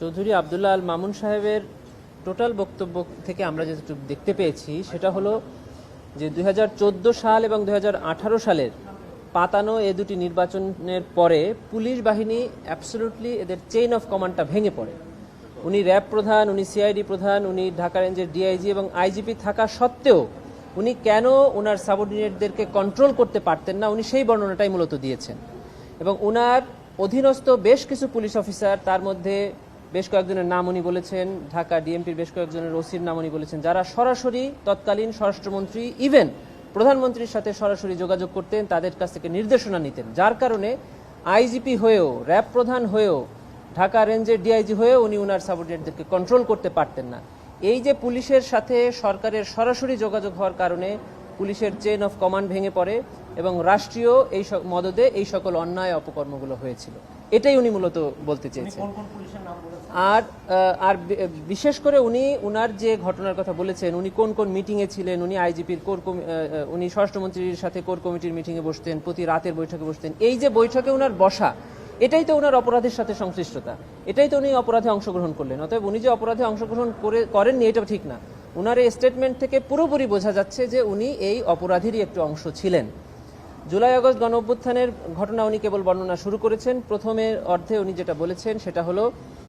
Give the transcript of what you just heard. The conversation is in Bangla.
চৌধুরী আব্দুল্লাহ আল মামুন সাহেবের টোটাল বক্তব্য থেকে আমরা যেটুকু দেখতে পেয়েছি সেটা হলো যে 2014 সাল এবং 2018 সালের পাতানো এ দুটি নির্বাচনের পরে পুলিশ বাহিনী অ্যাবসলিউটলি এদের চেইন অফ কমান্ডটা ভেঙে পড়ে। উনি র্যাব প্রধান, উনি সিআইডি প্রধান, উনি ঢাকা রেঞ্জের ডিআইজি এবং আইজিপি থাকা সত্ত্বেও উনি কেন ওনার সাবঅর্ডিনেটদেরকে কন্ট্রোল করতে পারতেন না, উনি সেই বর্ণনাটাই মূলত দিয়েছেন। এবং ওনার অধীনস্থ বেশ কিছু পুলিশ অফিসার, তার মধ্যে বেশ কয়েকজনের নাম উনি বলেছেন, ঢাকা ডিএমপির বেশ কয়েকজনের ওসির নাম উনি বলেছেন, যারা সরাসরি তৎকালীন স্বরাষ্ট্রমন্ত্রী ইভেন প্রধানমন্ত্রীর সাথে সরাসরি যোগাযোগ করতেন, তাদের কাছ থেকে নির্দেশনা নিতেন, যার কারণে আইজিপি হয়েও, র্যাব প্রধান হয়েও, ঢাকা রেঞ্জের ডিআইজি হয়েও উনি ওনার সাবঅর্ডিনেটদেরকে কন্ট্রোল করতে পারতেন না। এই যে পুলিশের সাথে সরকারের সরাসরি যোগাযোগ হওয়ার কারণে পুলিশের চেইন অফ কমান্ড ভেঙে পড়ে এবং রাষ্ট্রীয় এই মদদে এই সকল অন্যায় অপকর্মগুলো হয়েছিল, এটাই উনি মূলত বলতে চেয়েছেন। আর আর বিশেষ করে উনি উনার যে ঘটনার কথা বলেছেন, উনি কোন কোন মিটিংয়ে ছিলেন, উনি আইজিপির উনি স্বরাষ্ট্রমন্ত্রীর সাথে কোর কমিটির মিটিংয়ে বসতেন, প্রতি রাতের বৈঠকে বসতেন, এই যে বৈঠকে উনার বসা, এটাই তো ওনার অপরাধের সাথে সংশ্লিষ্টতা, এটাই তো উনি অপরাধে অংশগ্রহণ করলেন। অতএব উনি যে অপরাধে অংশগ্রহণ করেননি এটা ঠিক না। উনার এই স্টেটমেন্ট থেকে পুরোপুরি বোঝা যাচ্ছে যে উনি এই অপরাধেরই একটু অংশ ছিলেন। জুলাই আগস্ট গণ অভ্যুত্থানের ঘটনা উনি কেবল বর্ণনা শুরু করেছেন। প্রথমের অর্ধে উনি যেটা বলেছেন সেটা হলো